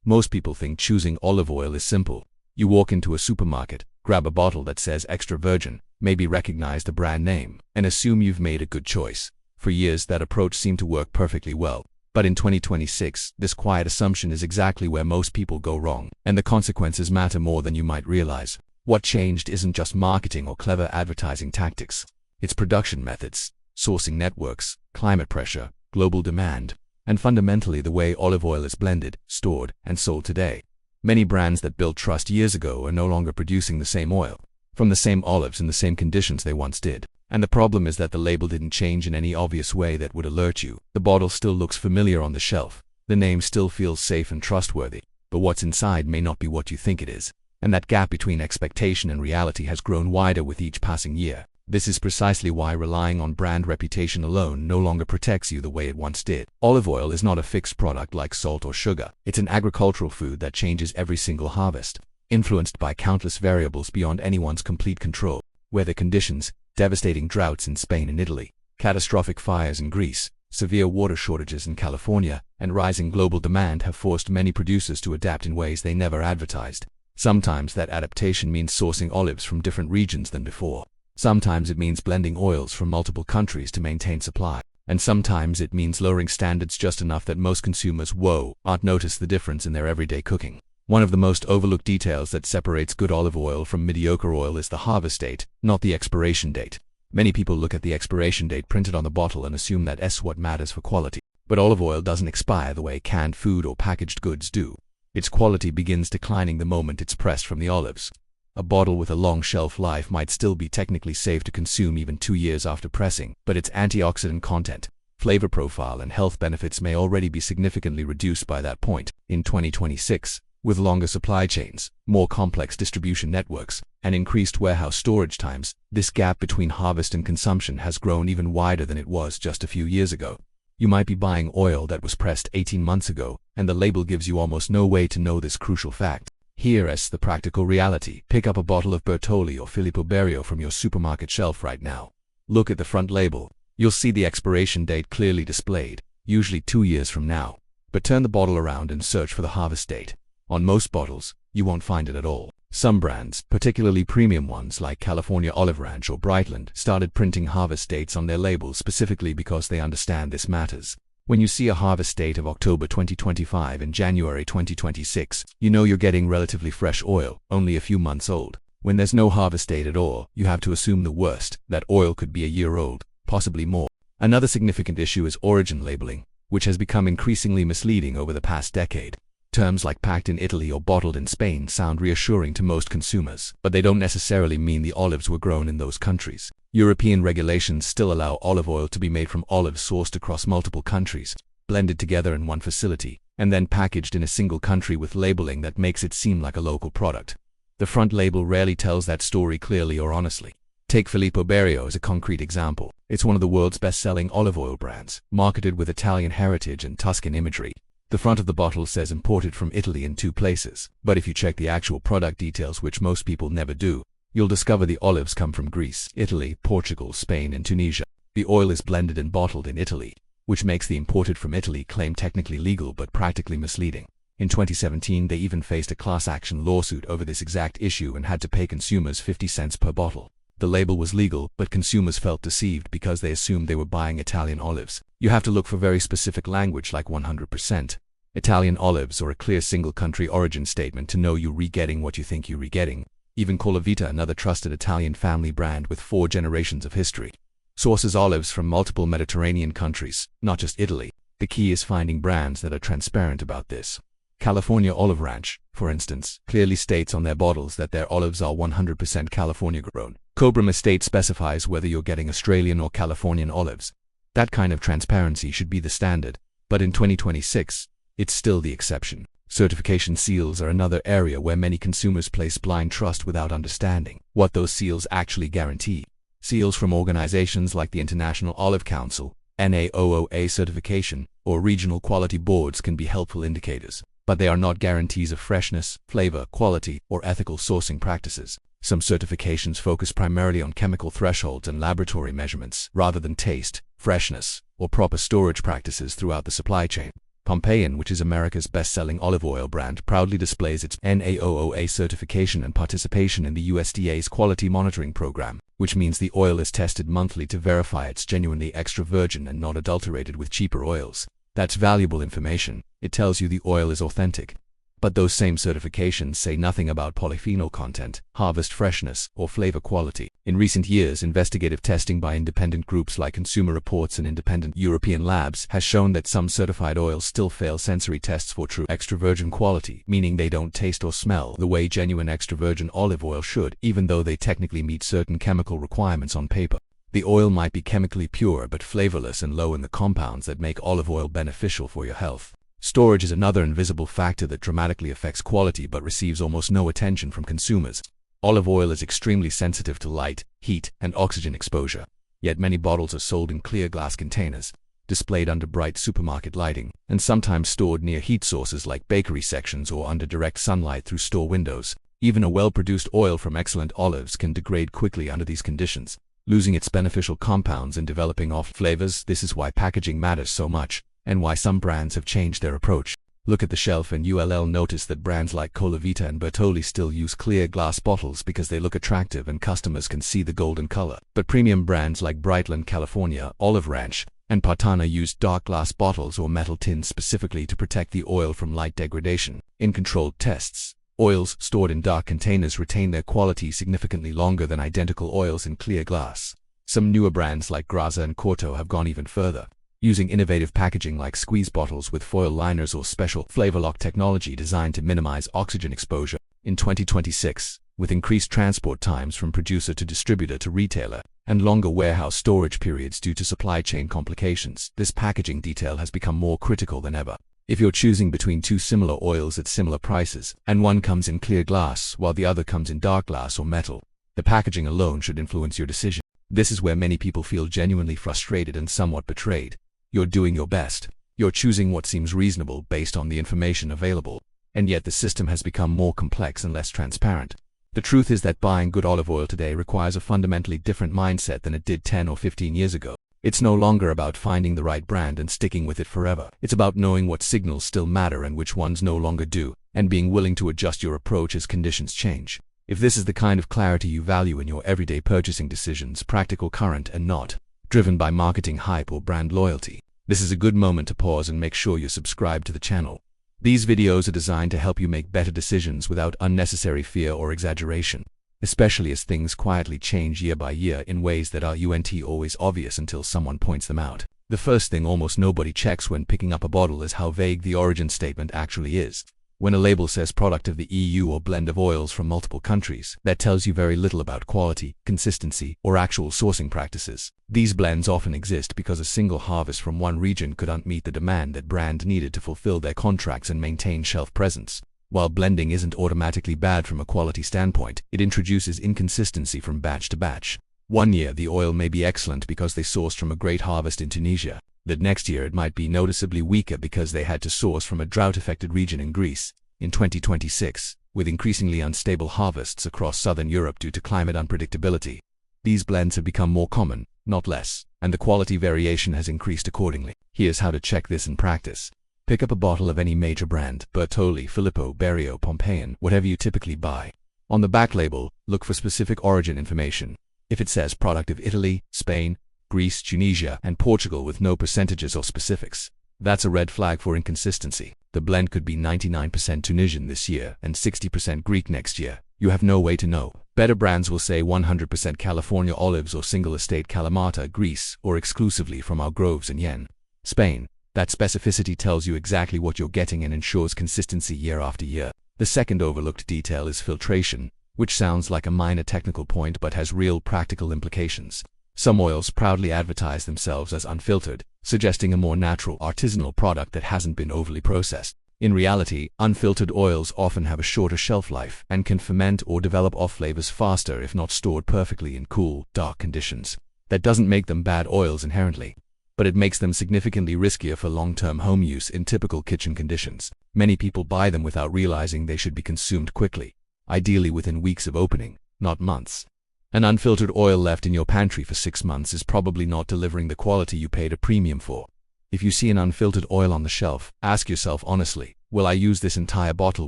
Most people think choosing olive oil is simple. You walk into a supermarket, grab a bottle that says extra virgin, maybe recognize the brand name, and assume you've made a good choice. For years, that approach seemed to work perfectly well. But in 2026, this quiet assumption is exactly where most people go wrong, and the consequences matter more than you might realize. What changed isn't just marketing or clever advertising tactics. It's production methods, sourcing networks, climate pressure, global demand, and fundamentally the way olive oil is blended, stored, and sold today. Many brands that built trust years ago are no longer producing the same oil, from the same olives in the same conditions they once did. And the problem is that the label didn't change in any obvious way that would alert you. The bottle still looks familiar on the shelf. The name still feels safe and trustworthy, but what's inside may not be what you think it is. And that gap between expectation and reality has grown wider with each passing year. This is precisely why relying on brand reputation alone no longer protects you the way it once did. Olive oil is not a fixed product like salt or sugar. It's an agricultural food that changes every single harvest, influenced by countless variables beyond anyone's complete control. Weather conditions, devastating droughts in Spain and Italy, catastrophic fires in Greece, severe water shortages in California, and rising global demand have forced many producers to adapt in ways they never advertised. Sometimes that adaptation means sourcing olives from different regions than before. Sometimes it means blending oils from multiple countries to maintain supply. And sometimes it means lowering standards just enough that most consumers won't notice the difference in their everyday cooking. One of the most overlooked details that separates good olive oil from mediocre oil is the harvest date, not the expiration date. Many people look at the expiration date printed on the bottle and assume that's what matters for quality. But olive oil doesn't expire the way canned food or packaged goods do. Its quality begins declining the moment it's pressed from the olives. A bottle with a long shelf life might still be technically safe to consume even 2 years after pressing, but its antioxidant content, flavor profile, and health benefits may already be significantly reduced by that point. In 2026, with longer supply chains, more complex distribution networks, and increased warehouse storage times, this gap between harvest and consumption has grown even wider than it was just a few years ago. You might be buying oil that was pressed 18 months ago, and the label gives you almost no way to know this crucial fact. Here's the practical reality. Pick up a bottle of Bertolli or Filippo Berio from your supermarket shelf right now. Look at the front label. You'll see the expiration date clearly displayed, usually 2 years from now. But turn the bottle around and search for the harvest date. On most bottles, you won't find it at all. Some brands, particularly premium ones like California Olive Ranch or Brightland, started printing harvest dates on their labels specifically because they understand this matters. When you see a harvest date of October 2025 and January 2026, you know you're getting relatively fresh oil, only a few months old. When there's no harvest date at all, you have to assume the worst, that oil could be a year old, possibly more. Another significant issue is origin labeling, which has become increasingly misleading over the past decade. Terms like packed in Italy or bottled in Spain sound reassuring to most consumers, but they don't necessarily mean the olives were grown in those countries. European regulations still allow olive oil to be made from olives sourced across multiple countries, blended together in one facility, and then packaged in a single country with labeling that makes it seem like a local product. The front label rarely tells that story clearly or honestly. Take Filippo Berio as a concrete example. It's one of the world's best-selling olive oil brands, marketed with Italian heritage and Tuscan imagery. The front of the bottle says imported from Italy in 2 places, but if you check the actual product details, which most people never do, you'll discover the olives come from Greece, Italy, Portugal, Spain, and Tunisia. The oil is blended and bottled in Italy, which makes the imported from Italy claim technically legal but practically misleading. In 2017, they even faced a class action lawsuit over this exact issue and had to pay consumers 50 cents per bottle. The label was legal, but consumers felt deceived because they assumed they were buying Italian olives. You have to look for very specific language like 100% Italian olives or a clear single country origin statement to know you're getting what you think you're getting. Even Colavita, another trusted Italian family brand with 4 generations of history, sources olives from multiple Mediterranean countries, not just Italy. The key is finding brands that are transparent about this. California Olive Ranch, for instance, clearly states on their bottles that their olives are 100% California grown. Cobram Estate specifies whether you're getting Australian or Californian olives. That kind of transparency should be the standard, but in 2026, it's still the exception. Certification seals are another area where many consumers place blind trust without understanding what those seals actually guarantee. Seals from organizations like the International Olive Council, NAOOA certification, or regional quality boards can be helpful indicators, but they are not guarantees of freshness, flavor, quality, or ethical sourcing practices. Some certifications focus primarily on chemical thresholds and laboratory measurements, rather than taste, freshness, or proper storage practices throughout the supply chain. Pompeian, which is America's best-selling olive oil brand, proudly displays its NAOOA certification and participation in the USDA's quality monitoring program, which means the oil is tested monthly to verify it's genuinely extra virgin and not adulterated with cheaper oils. That's valuable information. It tells you the oil is authentic. But those same certifications say nothing about polyphenol content, harvest freshness, or flavor quality. In recent years, investigative testing by independent groups like Consumer Reports and independent European labs has shown that some certified oils still fail sensory tests for true extra virgin quality, meaning they don't taste or smell the way genuine extra virgin olive oil should, even though they technically meet certain chemical requirements on paper. The oil might be chemically pure but flavorless and low in the compounds that make olive oil beneficial for your health. Storage is another invisible factor that dramatically affects quality but receives almost no attention from consumers. Olive oil is extremely sensitive to light, heat, and oxygen exposure. Yet many bottles are sold in clear glass containers, displayed under bright supermarket lighting, and sometimes stored near heat sources like bakery sections or under direct sunlight through store windows. Even a well-produced oil from excellent olives can degrade quickly under these conditions, losing its beneficial compounds and developing off flavors. This is why packaging matters so much, and why some brands have changed their approach. Look at the shelf and you'll notice that brands like Colavita and Bertolli still use clear glass bottles because they look attractive and customers can see the golden color. But premium brands like Brightland California, Olive Ranch, and Partana use dark glass bottles or metal tins specifically to protect the oil from light degradation. In controlled tests, oils stored in dark containers retain their quality significantly longer than identical oils in clear glass. Some newer brands like Graza and Corto have gone even further, using innovative packaging like squeeze bottles with foil liners or special flavor lock technology designed to minimize oxygen exposure. In 2026, with increased transport times from producer to distributor to retailer, and longer warehouse storage periods due to supply chain complications, this packaging detail has become more critical than ever. If you're choosing between two similar oils at similar prices, and one comes in clear glass while the other comes in dark glass or metal, the packaging alone should influence your decision. This is where many people feel genuinely frustrated and somewhat betrayed. You're doing your best. You're choosing what seems reasonable based on the information available, and yet the system has become more complex and less transparent. The truth is that buying good olive oil today requires a fundamentally different mindset than it did 10 or 15 years ago. It's no longer about finding the right brand and sticking with it forever. It's about knowing what signals still matter and which ones no longer do, and being willing to adjust your approach as conditions change. If this is the kind of clarity you value in your everyday purchasing decisions, practical, current, and not driven by marketing hype or brand loyalty, this is a good moment to pause and make sure you're subscribed to the channel. These videos are designed to help you make better decisions without unnecessary fear or exaggeration, especially as things quietly change year by year in ways that aren't always obvious until someone points them out. The first thing almost nobody checks when picking up a bottle is how vague the origin statement actually is. When a label says product of the EU or blend of oils from multiple countries, that tells you very little about quality, consistency, or actual sourcing practices. These blends often exist because a single harvest from one region couldn't meet the demand that brand needed to fulfill their contracts and maintain shelf presence. While blending isn't automatically bad from a quality standpoint, it introduces inconsistency from batch to batch. One year the oil may be excellent because they sourced from a great harvest in Tunisia. The next year it might be noticeably weaker because they had to source from a drought-affected region in Greece. In 2026, with increasingly unstable harvests across southern Europe due to climate unpredictability, these blends have become more common, not less, and the quality variation has increased accordingly. Here's how to check this in practice. Pick up a bottle of any major brand, Bertolli, Filippo, Berio, Pompeian, whatever you typically buy. On the back label, look for specific origin information. If it says product of Italy, Spain, Greece, Tunisia, and Portugal with no percentages or specifics, that's a red flag for inconsistency. The blend could be 99% Tunisian this year and 60% Greek next year. You have no way to know. Better brands will say 100% California olives or single estate Kalamata, Greece, or exclusively from our groves in Yen, Spain. That specificity tells you exactly what you're getting and ensures consistency year after year. The second overlooked detail is filtration, which sounds like a minor technical point but has real practical implications. Some oils proudly advertise themselves as unfiltered, suggesting a more natural, artisanal product that hasn't been overly processed. In reality, unfiltered oils often have a shorter shelf life and can ferment or develop off flavors faster if not stored perfectly in cool, dark conditions. That doesn't make them bad oils inherently, but it makes them significantly riskier for long-term home use in typical kitchen conditions. Many people buy them without realizing they should be consumed quickly, ideally within weeks of opening, not months. An unfiltered oil left in your pantry for 6 months is probably not delivering the quality you paid a premium for. If you see an unfiltered oil on the shelf, ask yourself honestly, will I use this entire bottle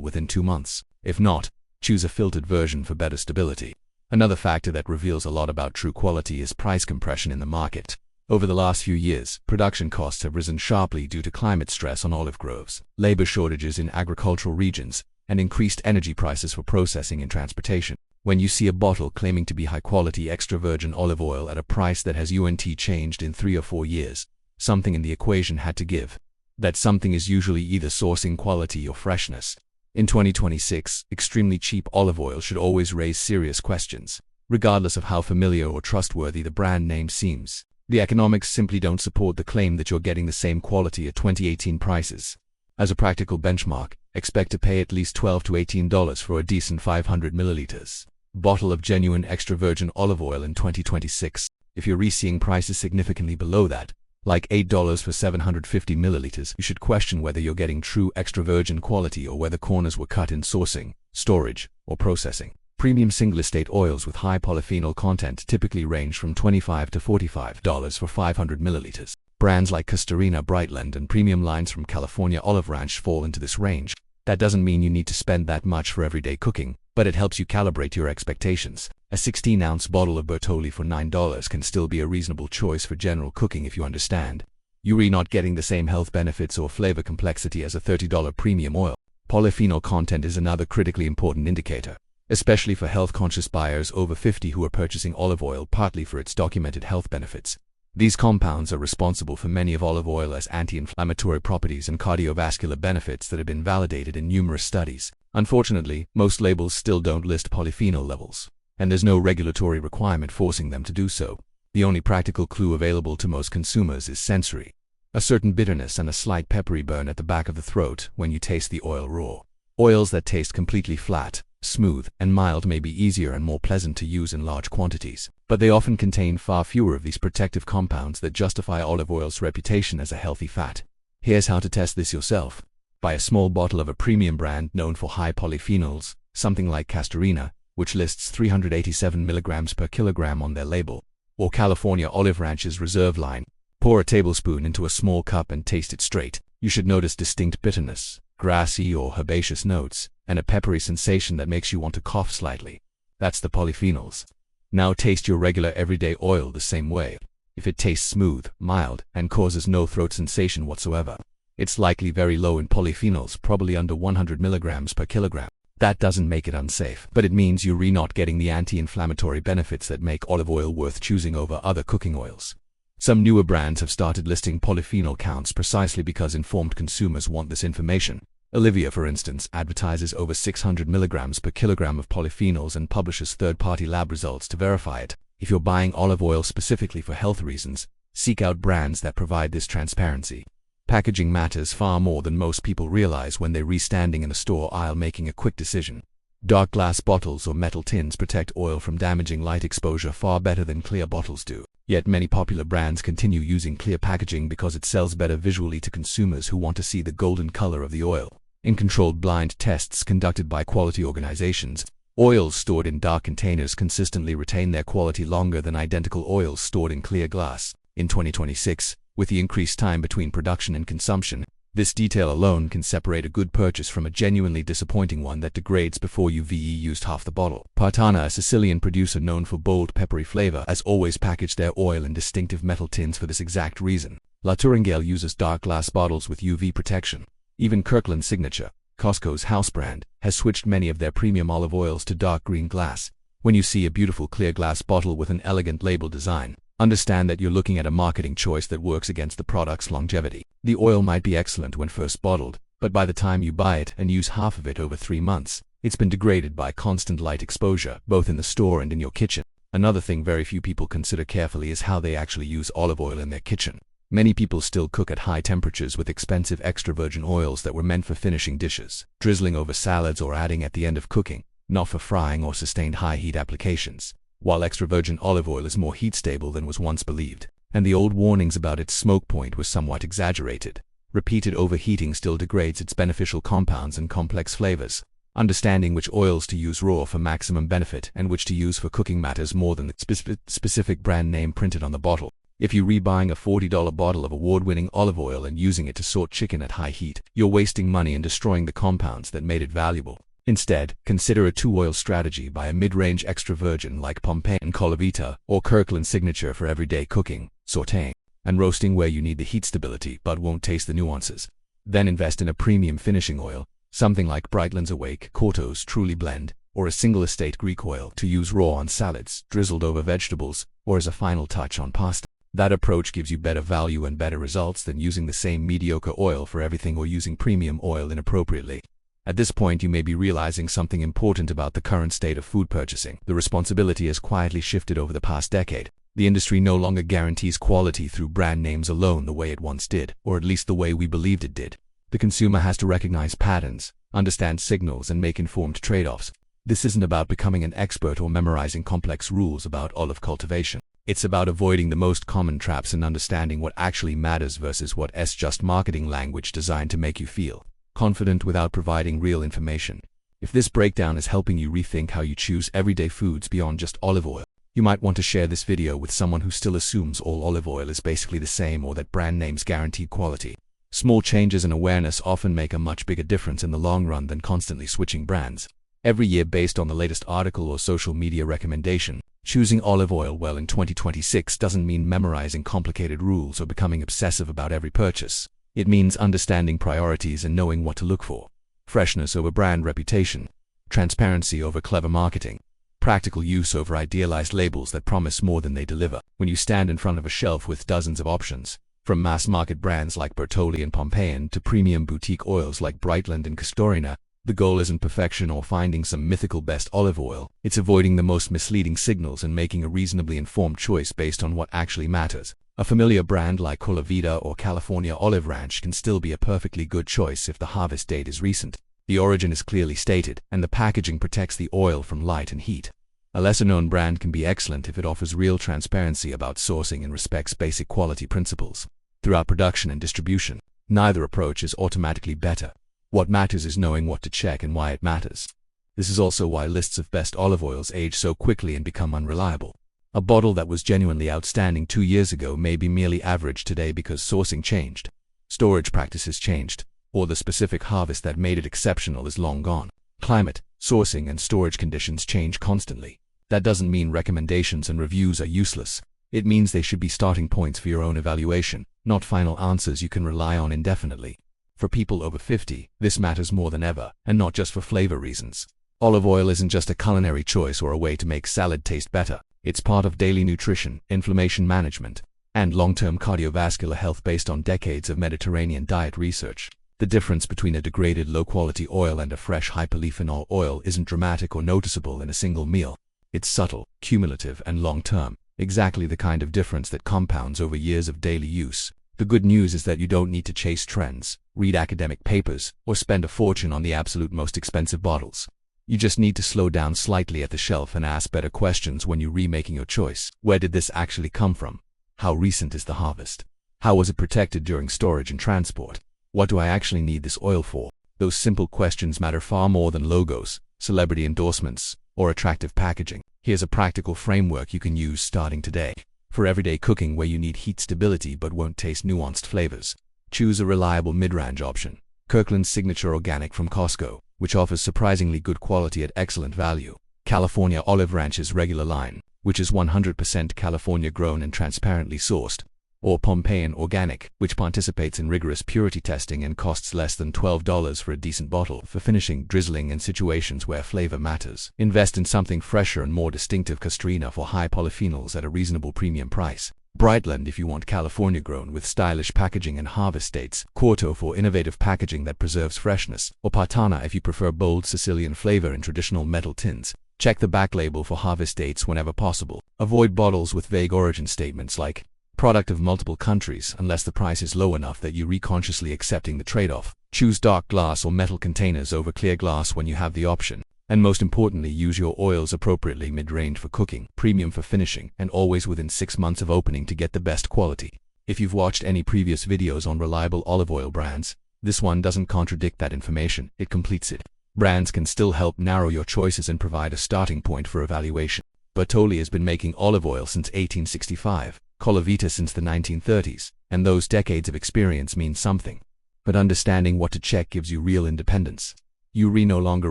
within 2 months? If not, choose a filtered version for better stability. Another factor that reveals a lot about true quality is price compression in the market. Over the last few years, production costs have risen sharply due to climate stress on olive groves, labor shortages in agricultural regions, and increased energy prices for processing and transportation. When you see a bottle claiming to be high-quality extra virgin olive oil at a price that has changed in 3 or 4 years, something in the equation had to give. That something is usually either sourcing quality or freshness. In 2026, extremely cheap olive oil should always raise serious questions, regardless of how familiar or trustworthy the brand name seems. The economics simply don't support the claim that you're getting the same quality at 2018 prices. As a practical benchmark, expect to pay at least $12 to $18 for a decent 500 milliliters bottle of genuine extra virgin olive oil in 2026. If you're seeing prices significantly below that, like $8 for 750 milliliters, you should question whether you're getting true extra virgin quality or whether corners were cut in sourcing, storage, or processing. Premium single-estate oils with high polyphenol content typically range from $25 to $45 for 500 milliliters. Brands like Castorina, Brightland, and premium lines from California Olive Ranch fall into this range. That doesn't mean you need to spend that much for everyday cooking, but it helps you calibrate your expectations. A 16-ounce bottle of Bertolli for $9 can still be a reasonable choice for general cooking if you understand you're not getting the same health benefits or flavor complexity as a $30 premium oil. Polyphenol content is another critically important indicator, especially for health-conscious buyers over 50 who are purchasing olive oil partly for its documented health benefits. These compounds are responsible for many of olive oil as anti-inflammatory properties and cardiovascular benefits that have been validated in numerous studies. Unfortunately, most labels still don't list polyphenol levels, and there's no regulatory requirement forcing them to do so. The only practical clue available to most consumers is sensory, a certain bitterness and a slight peppery burn at the back of the throat when you taste the oil raw. Oils that taste completely flat, smooth, and mild may be easier and more pleasant to use in large quantities, but they often contain far fewer of these protective compounds that justify olive oil's reputation as a healthy fat. Here's how to test this yourself. Buy a small bottle of a premium brand known for high polyphenols, something like Castorina, which lists 387 milligrams per kilogram on their label, or California Olive Ranch's Reserve line. Pour a tablespoon into a small cup and taste it straight. You should notice distinct bitterness, grassy or herbaceous notes, and a peppery sensation that makes you want to cough slightly. That's the polyphenols. Now taste your regular everyday oil the same way. If it tastes smooth, mild, and causes no throat sensation whatsoever, it's likely very low in polyphenols, probably under 100 milligrams per kilogram. That doesn't make it unsafe, but it means you're not getting the anti-inflammatory benefits that make olive oil worth choosing over other cooking oils. Some newer brands have started listing polyphenol counts precisely because informed consumers want this information. Olivia, for instance, advertises over 600 milligrams per kilogram of polyphenols and publishes third-party lab results to verify it. If you're buying olive oil specifically for health reasons, seek out brands that provide this transparency. Packaging matters far more than most people realize when they're standing in a store aisle making a quick decision. Dark glass bottles or metal tins protect oil from damaging light exposure far better than clear bottles do. Yet many popular brands continue using clear packaging because it sells better visually to consumers who want to see the golden color of the oil. In controlled blind tests conducted by quality organizations, oils stored in dark containers consistently retain their quality longer than identical oils stored in clear glass. In 2026, with the increased time between production and consumption, this detail alone can separate a good purchase from a genuinely disappointing one that degrades before you've used half the bottle. Partana, a Sicilian producer known for bold, peppery flavor, has always packaged their oil in distinctive metal tins for this exact reason. La Tourangelle uses dark glass bottles with UV protection. Even Kirkland Signature, Costco's house brand, has switched many of their premium olive oils to dark green glass. When you see a beautiful clear glass bottle with an elegant label design, understand that you're looking at a marketing choice that works against the product's longevity. The oil might be excellent when first bottled, but by the time you buy it and use half of it over 3 months, it's been degraded by constant light exposure, both in the store and in your kitchen. Another thing very few people consider carefully is how they actually use olive oil in their kitchen. Many people still cook at high temperatures with expensive extra virgin oils that were meant for finishing dishes, drizzling over salads or adding at the end of cooking, not for frying or sustained high heat applications. While extra virgin olive oil is more heat stable than was once believed, and the old warnings about its smoke point were somewhat exaggerated, repeated overheating still degrades its beneficial compounds and complex flavors. Understanding which oils to use raw for maximum benefit and which to use for cooking matters more than the specific brand name printed on the bottle. If you rebuying a $40 bottle of award-winning olive oil and using it to saute chicken at high heat, you're wasting money and destroying the compounds that made it valuable. Instead, consider a two-oil strategy by a mid-range extra virgin like Pompeii and Colavita, or Kirkland Signature for everyday cooking, sautéing, and roasting where you need the heat stability but won't taste the nuances. Then invest in a premium finishing oil, something like Brightland's Awake Corto's Truly Blend, or a single estate Greek oil to use raw on salads, drizzled over vegetables, or as a final touch on pasta. That approach gives you better value and better results than using the same mediocre oil for everything or using premium oil inappropriately. At this point, you may be realizing something important about the current state of food purchasing. The responsibility has quietly shifted over the past decade. The industry no longer guarantees quality through brand names alone the way it once did, or at least the way we believed it did. The consumer has to recognize patterns, understand signals, and make informed trade-offs. This isn't about becoming an expert or memorizing complex rules about olive cultivation. It's about avoiding the most common traps and understanding what actually matters versus what's just marketing language designed to make you feel confident without providing real information. If this breakdown is helping you rethink how you choose everyday foods beyond just olive oil, you might want to share this video with someone who still assumes all olive oil is basically the same or that brand names guarantee quality. Small changes in awareness often make a much bigger difference in the long run than constantly switching brands. Every year, based on the latest article or social media recommendation, choosing olive oil well in 2026 doesn't mean memorizing complicated rules or becoming obsessive about every purchase. It means understanding priorities and knowing what to look for. Freshness over brand reputation, transparency over clever marketing, practical use over idealized labels that promise more than they deliver. When you stand in front of a shelf with dozens of options, from mass-market brands like Bertolli and Pompeian to premium boutique oils like Brightland and Castorina, the goal isn't perfection or finding some mythical best olive oil. It's avoiding the most misleading signals and making a reasonably informed choice based on what actually matters. A familiar brand like Colavita or California Olive Ranch can still be a perfectly good choice if the harvest date is recent, the origin is clearly stated, and the packaging protects the oil from light and heat. A lesser-known brand can be excellent if it offers real transparency about sourcing and respects basic quality principles throughout production and distribution. Neither approach is automatically better. What matters is knowing what to check and why it matters. This is also why lists of best olive oils age so quickly and become unreliable. A bottle that was genuinely outstanding 2 years ago may be merely average today because sourcing changed, storage practices changed, or the specific harvest that made it exceptional is long gone. Climate, sourcing, and storage conditions change constantly. That doesn't mean recommendations and reviews are useless. It means they should be starting points for your own evaluation, not final answers you can rely on indefinitely. For people over 50, this matters more than ever, and not just for flavor reasons. Olive oil isn't just a culinary choice or a way to make salad taste better. It's part of daily nutrition, inflammation management, and long-term cardiovascular health based on decades of Mediterranean diet research. The difference between a degraded low-quality oil and a fresh high-polyphenol oil isn't dramatic or noticeable in a single meal. It's subtle, cumulative, and long-term, exactly the kind of difference that compounds over years of daily use. The good news is that you don't need to chase trends, read academic papers, or spend a fortune on the absolute most expensive bottles. You just need to slow down slightly at the shelf and ask better questions when you're remaking your choice. Where did this actually come from? How recent is the harvest? How was it protected during storage and transport? What do I actually need this oil for? Those simple questions matter far more than logos, celebrity endorsements, or attractive packaging. Here's a practical framework you can use starting today. For everyday cooking where you need heat stability but won't taste nuanced flavors, choose a reliable mid-range option. Kirkland's Signature Organic from Costco, which offers surprisingly good quality at excellent value. California Olive Ranch's regular line, which is 100% California grown and transparently sourced. Or Pompeian Organic, which participates in rigorous purity testing and costs less than $12 for a decent bottle for finishing, drizzling, and situations where flavor matters. Invest in something fresher and more distinctive. Castorina for high polyphenols at a reasonable premium price. Brightland if you want California grown with stylish packaging and harvest dates. Corto for innovative packaging that preserves freshness. Or Partana if you prefer bold Sicilian flavor in traditional metal tins. Check the back label for harvest dates whenever possible. Avoid bottles with vague origin statements like product of multiple countries unless the price is low enough that you're consciously accepting the trade-off. Choose dark glass or metal containers over clear glass when you have the option. And most importantly, use your oils appropriately, mid-range for cooking, premium for finishing, and always within 6 months of opening to get the best quality. If you've watched any previous videos on reliable olive oil brands, this one doesn't contradict that information, it completes it. Brands can still help narrow your choices and provide a starting point for evaluation. Bertolli has been making olive oil since 1865. Colavita since the 1930s, and those decades of experience mean something. But understanding what to check gives you real independence. You're no longer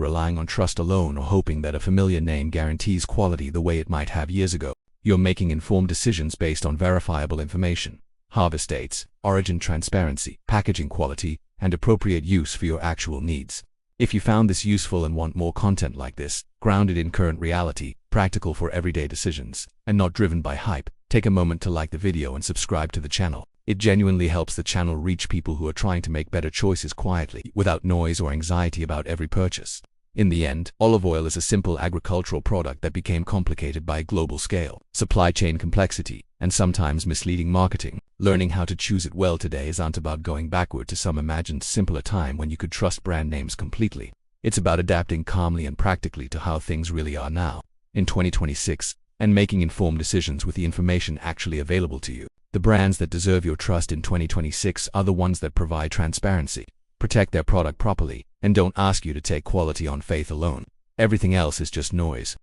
relying on trust alone or hoping that a familiar name guarantees quality the way it might have years ago. You're making informed decisions based on verifiable information: harvest dates, origin transparency, packaging quality, and appropriate use for your actual needs. If you found this useful and want more content like this, grounded in current reality, practical for everyday decisions, and not driven by hype, take a moment to like the video and subscribe to the channel. It genuinely helps the channel reach people who are trying to make better choices quietly, without noise or anxiety about every purchase. In the end, olive oil is a simple agricultural product that became complicated by global scale, supply chain complexity, and sometimes misleading marketing. Learning how to choose it well today isn't about going backward to some imagined simpler time when you could trust brand names completely. It's about adapting calmly and practically to how things really are now, in 2026, and making informed decisions with the information actually available to you. The brands that deserve your trust in 2026 are the ones that provide transparency, protect their product properly, and don't ask you to take quality on faith alone. Everything else is just noise.